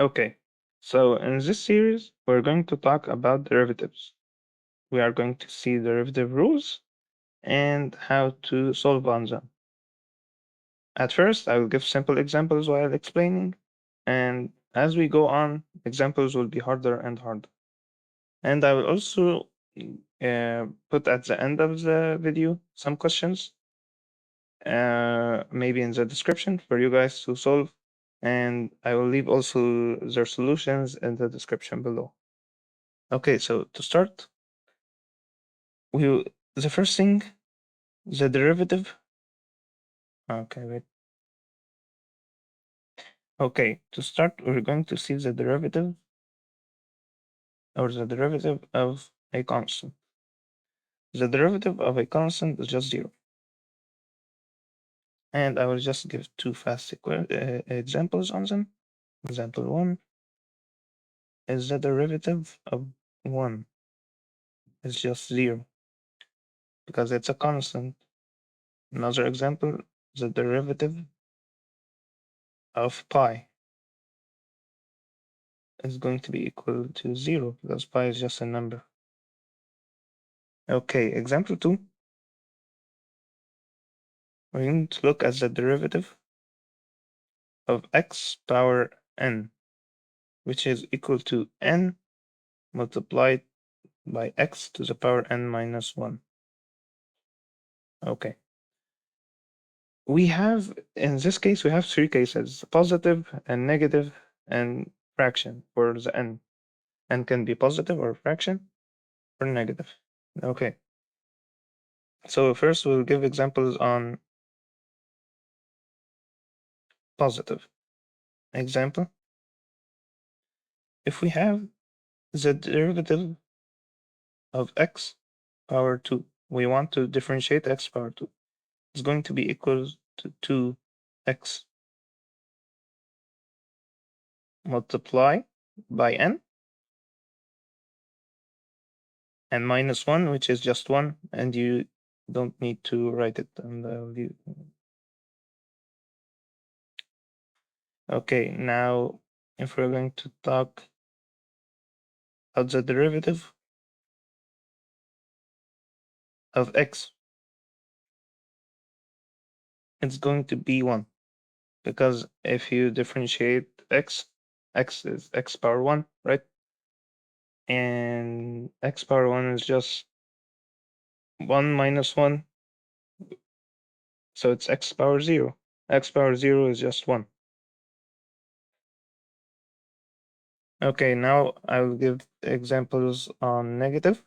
Okay, so in this series, we're going to talk about derivatives. We are going to see derivative rules and how to solve on them. At first, I will give simple examples while explaining, and as we go on, examples will be harder and harder. And I will also put at the end of the video some questions, maybe in the description for you guys to solve, and I will leave also their solutions in the description below. Okay, so to start, the first thing, the derivative. Okay, wait. Okay, to start, we're going to see the derivative or the derivative of a constant. The derivative of a constant is just zero. And I will just give two fast examples on them. Example one is the derivative of one is just zero because it's a constant. Another example, the derivative of pi is going to be equal to zero because pi is just a number. Okay, example two, we're going to look at the derivative of x power n, which is equal to n multiplied by x to the power n minus 1. Okay. We have, in this case, we have three cases, positive and negative and fraction for the n. N can be positive or fraction or negative. Okay. So first we'll give examples on positive. Example, if we have the derivative of x power 2, we want to differentiate x power 2. It's going to be equal to 2x multiply by n and minus 1, which is just 1, and you don't need to write it on the view. Okay, now if we're going to talk about the derivative of x, it's going to be 1, because if you differentiate x, x is x power 1, right? And x power 1 is just 1 minus 1, so it's x power 0. X power 0 is just 1. Okay, now I will give examples on negative.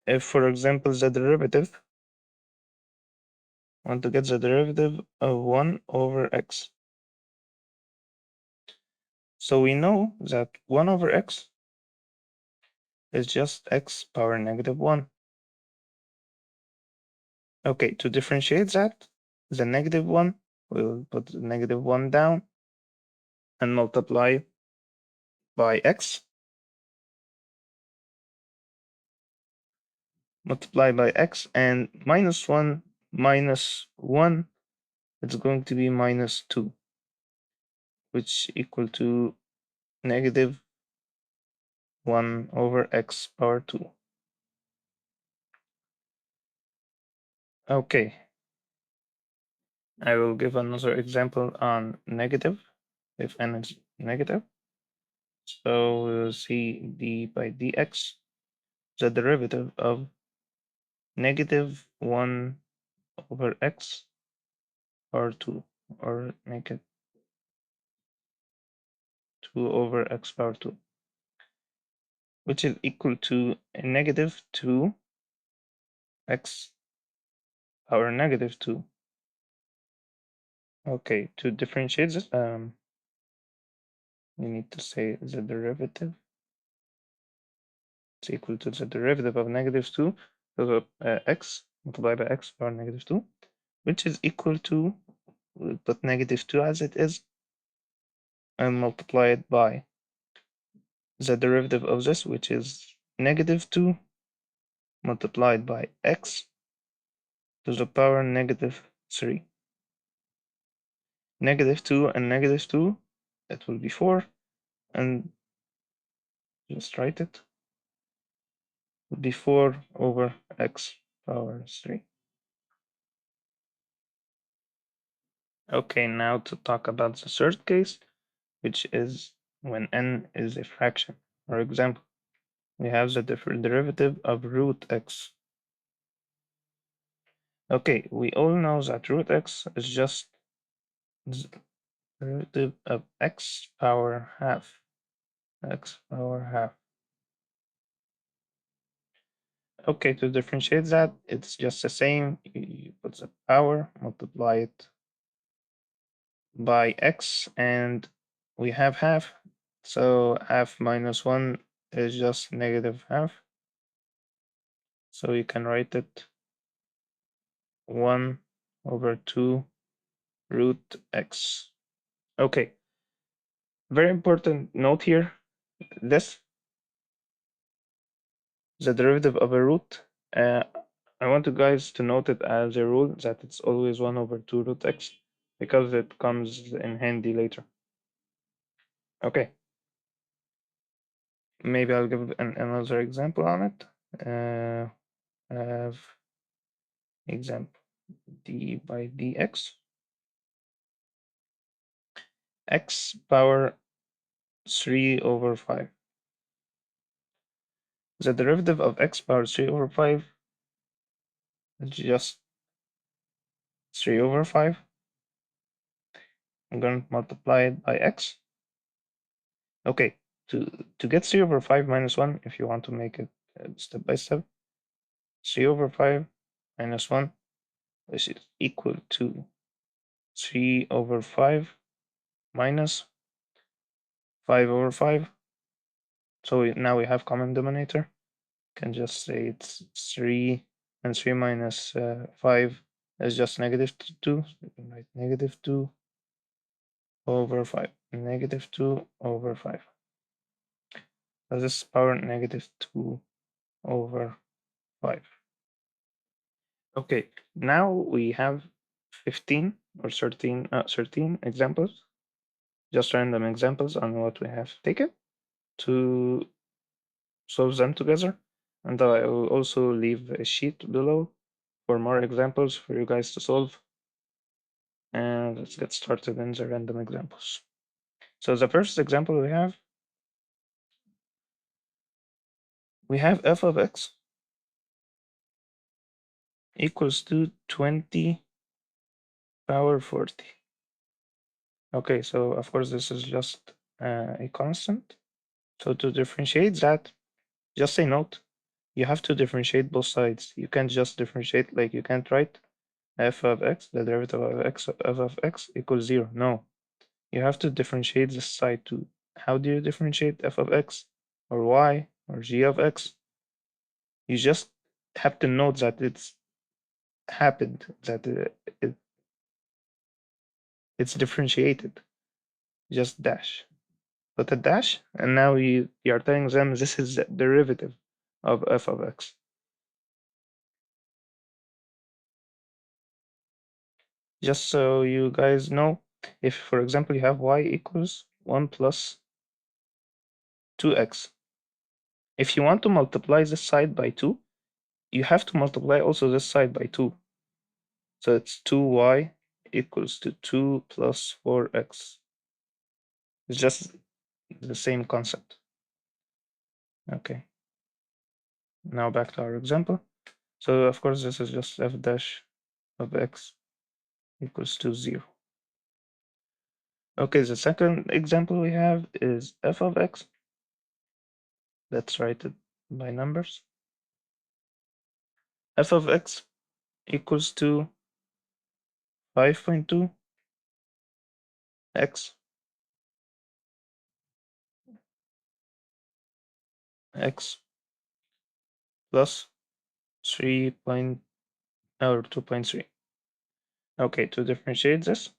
If, for example, the derivative, I want to get the derivative of 1 over x. So we know that 1 over x is just x power negative 1. Okay, to differentiate that, the negative 1, we'll put the negative 1 down and multiply by x. Multiply by x, and minus 1 minus 1, it's going to be minus 2, which equal to negative 1 over x power 2. Okay, I will give another example on negative, if n is negative. So we'll see d by dx, the derivative of negative 1 over x power 2, or negative 2 over x power 2, which is equal to a negative 2 x power negative 2. Okay, to differentiate this, you need to say the derivative is equal to the derivative of negative 2, so x multiplied by x power negative 2, which is equal to, we'll put negative 2 as it is, and multiply it by the derivative of this, which is negative 2 multiplied by x to the power negative 3. Negative 2 and negative 2 it will be 4, and just write it, will be 4 over x power 3. Okay, now to talk about the third case, which is when n is a fraction. For example, we have the derivative of root x. Okay, we all know that root x is just the derivative of x power half. X power half. Okay, to differentiate that, it's just the same. You put the power, multiply it by x, and we have half. So half minus 1 is just negative half. So you can write it 1 over 2 root x. Okay, very important note here. This, the derivative of a root, I want you guys to note it as a rule that it's always 1 over 2 root x because it comes in handy later. Okay, maybe I'll give another example on it. Have example d by dx, x power 3 over 5. The derivative of x power 3 over 5 is just 3 over 5. I'm going to multiply it by x. Okay, to get 3 over 5 minus 1, if you want to make it step by step, 3 over 5 minus 1, which is equal to 3 over 5 minus 5 over 5. So now we have common denominator. Can just say it's 3, and 3 minus 5 is just negative 2. So we can write negative 2 over 5. Negative 2 over 5. So this is power negative 2 over 5. Okay, now we have 15 or 13 examples, just random examples on what we have taken to solve them together. And I will also leave a sheet below for more examples for you guys to solve. And let's get started in the random examples. So the first example we have f of x equals to 20 power 40. Okay, so of course this is just a constant. So to differentiate that, just say note, you have to differentiate both sides. You can't just differentiate, like you can't write f of x, the derivative of f of x equals 0. No, you have to differentiate this side too. How do you differentiate f of x or y or g of x? You just have to note that it's happened, that it's differentiated. Just dash. Put a dash, and now you're telling them this is the derivative of f of x. Just so you guys know, if for example you have y equals 1 plus 2x, if you want to multiply this side by 2, you have to multiply also this side by 2. So it's 2y equals to 2 plus 4x. It's just the same concept. Okay. Now back to our example. So of course this is just f dash of x equals to 0. Okay, the second example we have is f of x. Let's write it by numbers. F of x equals to 5.2 x plus 3 point or 2.3. Okay, to differentiate this,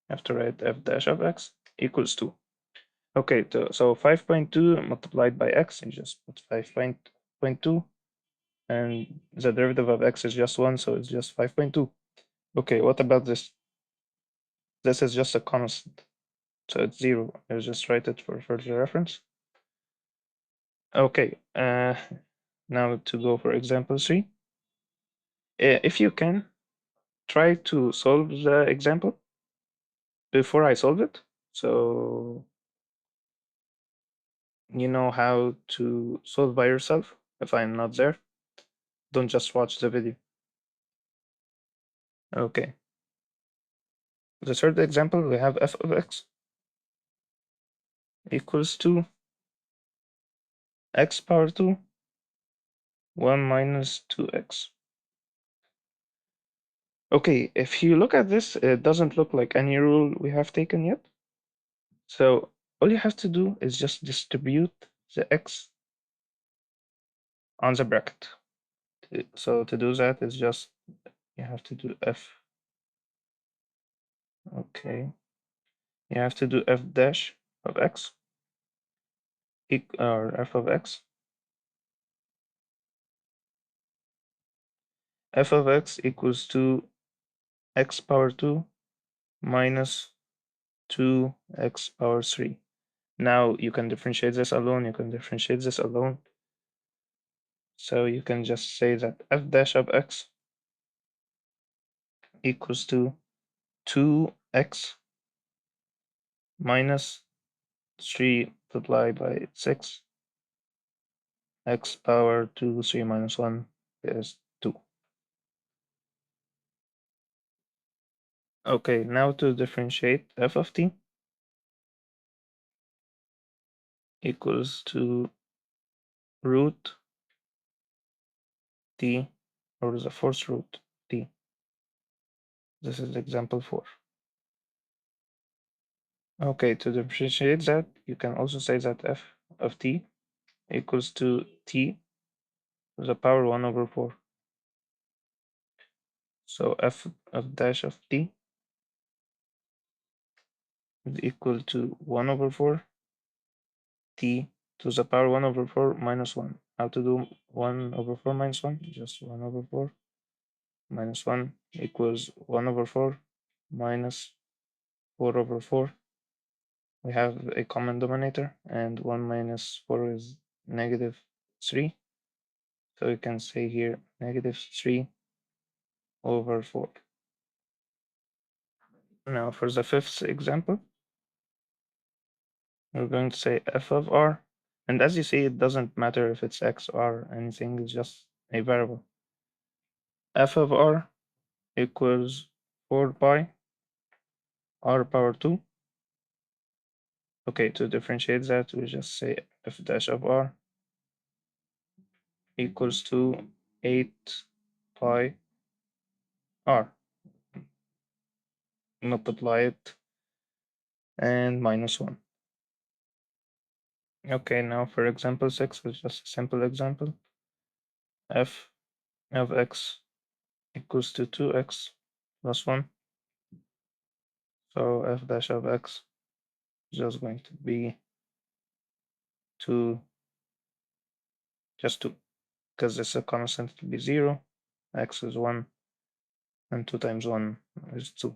I have to write f dash of x equals to. Okay, so 5.2 multiplied by x, you just put 5.2, and the derivative of x is just 1, so it's just 5.2. Okay, what about this? This is just a constant, so it's 0. I'll just write it for further reference. Okay, now to go for example 3. If you can, try to solve the example before I solve it. So you know how to solve by yourself if I'm not there. Don't just watch the video. Okay. The third example, we have f of x equals to x power 2, 1 minus 2x. Okay, if you look at this, it doesn't look like any rule we have taken yet. So all you have to do is just distribute the x on the bracket. So to do that is just, you have to do f. Okay. You have to do f dash of x or f of x. F of x equals to x power 2 minus 2x power 3. Now you can differentiate this alone, you can differentiate this alone. So you can just say that f dash of x equals to 2x minus 3 multiplied by 6, x power 2, 3 minus 1 is 2. Okay, now to differentiate f of t equals to root t, or the fourth root t. This is example 4. Okay, to differentiate that, you can also say that f of t equals to t to the power 1 over 4. So f of dash of t is equal to 1 over 4 t to the power 1 over 4 minus 1. How to do 1 over 4 minus 1? Just 1 over 4 minus 1 equals 1 over 4 minus 4 over 4. We have a common denominator, and 1 minus 4 is negative 3. So we can say here negative 3 over 4. Now for the fifth example, we're going to say f of r. And as you see, it doesn't matter if it's x or anything, it's just a variable. F of r equals 4 pi r power 2. Okay, to differentiate that, we just say f dash of r equals to 8 pi r. Multiply it and minus 1. Okay, now for example 6, it's just a simple example. F of x equals to 2x plus 1. So f dash of x is just going to be 2, just 2, because this is a constant, it will be 0, x is 1, and 2 times 1 is 2.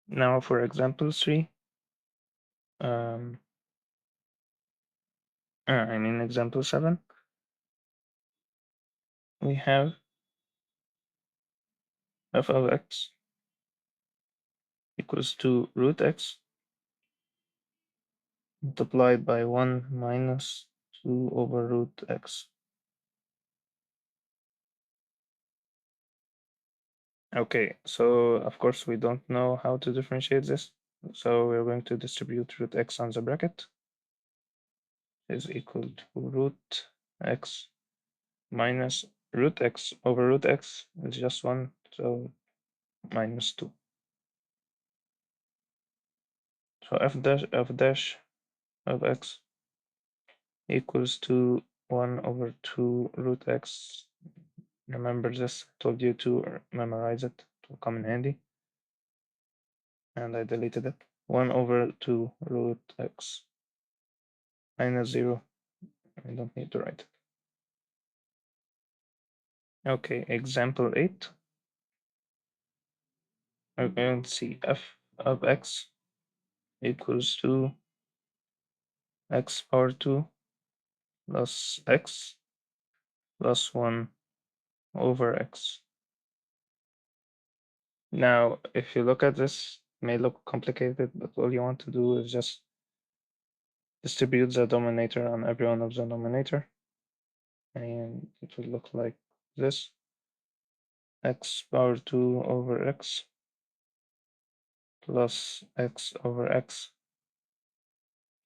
Now for example 3, example 7, we have f of x equals to root x multiplied by 1 minus 2 over root x. Okay, so of course we don't know how to differentiate this, so we're going to distribute root x on the bracket is equal to root x minus root x over root x is just 1, so minus 2. So f dash of x equals to 1 over 2 root x. Remember this, I told you to memorize it, it will come in handy. And I deleted it. 1 over 2 root x minus 0. I don't need to write it. Okay, example 8. we're going to see f of x equals to x power 2 plus x plus 1 over x. Now, if you look at this, it may look complicated, but all you want to do is just distribute the denominator on every one of the denominator, and it will look like this: x power 2 over x plus x over x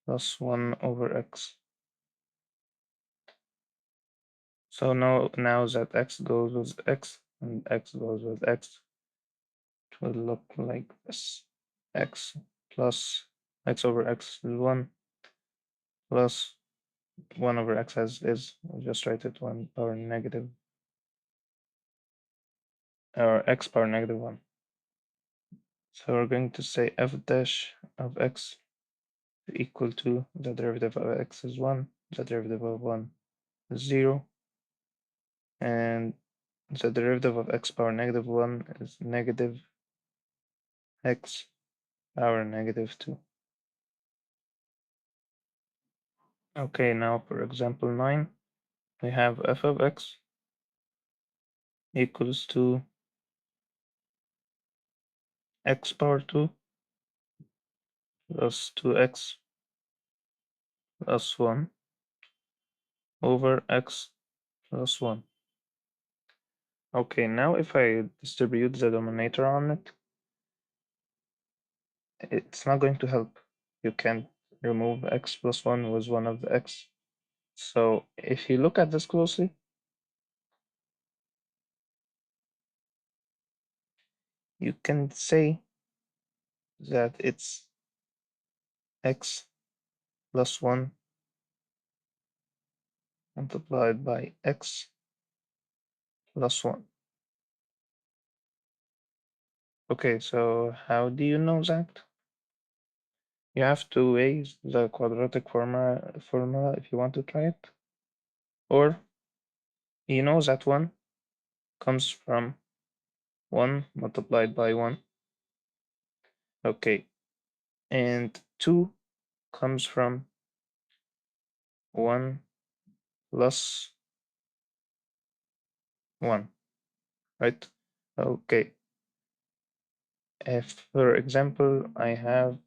plus 1 over x. So now that x goes with x and x goes with x, it will look like this: x plus x over x is 1 plus 1 over x as is. We'll just write it 1 power negative, or x power negative 1. So we're going to say f dash of x equal to the derivative of x is 1, the derivative of 1 is 0, and the derivative of x power negative 1 is negative x power negative 2. Okay, now for example 9, we have f of x equals to x power 2 plus 2x plus 1 over x plus 1. Okay, now if I distribute the denominator on it, it's not going to help. You can't remove x plus 1 with one of the x. So if you look at this closely, you can say that it's x plus 1 multiplied by x plus 1. Okay, so how do you know that? You have to raise the quadratic formula if you want to try it. Or you know that 1 comes from 1 multiplied by 1. Okay, and 2 comes from 1 plus 1, right? Okay, if for example I have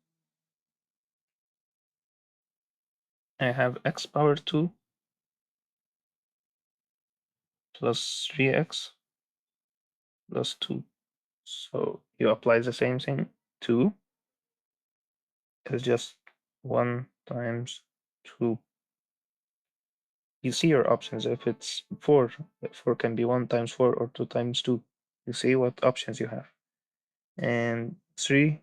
x power 2 plus 3x plus 2. So you apply the same thing. 2 is just 1 times 2. You see your options. If it's 4, 4 can be 1 times 4 or 2 times 2. You see what options you have. And 3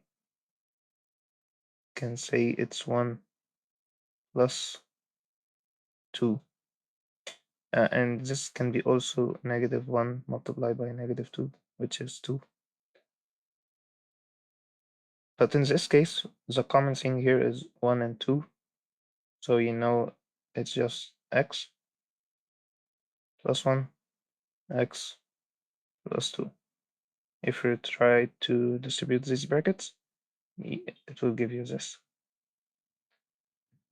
can say it's 1 plus 2. And this can be also negative 1 multiplied by negative 2, which is 2. But in this case, the common thing here is 1 and 2. So you know it's just x plus 1, x plus 2. If you try to distribute these brackets, it will give you this.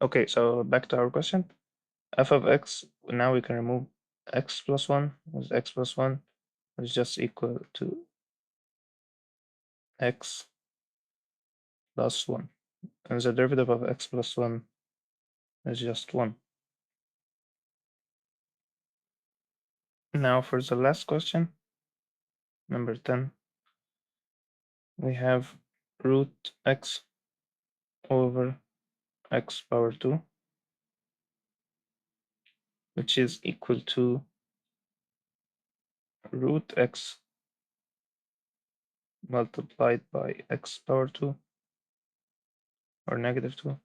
Okay, so back to our question. F of x, now we can remove x plus 1 with x plus 1 is just equal to x plus 1. And the derivative of x plus 1 is just 1. Now for the last question, number 10, we have root x over x power 2, which is equal to root x multiplied by x power 2 or negative 2.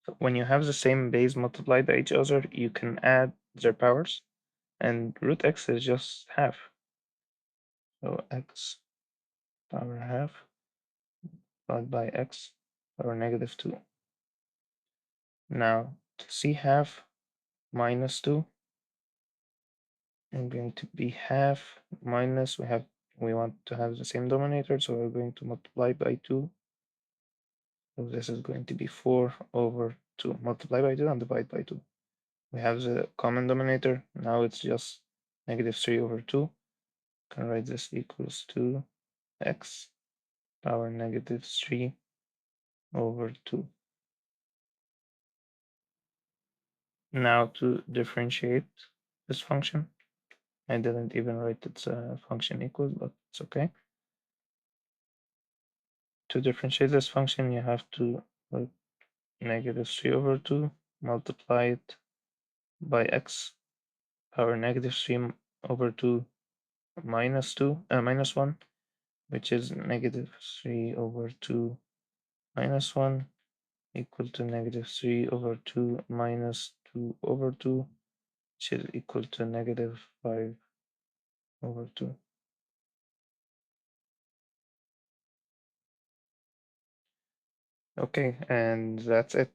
So when you have the same base multiplied by each other, you can add their powers, and root x is just half. So x power half divided by x power negative 2. Now to see half minus 2, I'm going to be half minus, we have we want to have the same denominator, so we're going to multiply by 2. So this is going to be 4 over 2. Multiply by 2 and divide by 2. We have the common denominator. Now it's just negative 3 over 2. Can write this equals to x power negative 3 over 2. Now to differentiate this function, I didn't even write its function equals, but it's okay. To differentiate this function, you have to put negative 3 over 2, multiply it by x power negative 3 over 2 minus 1, which is negative 3 over 2 minus 1 equal to negative 3 over 2 minus 2 over 2, which is equal to negative 5 over 2. Okay, and that's it.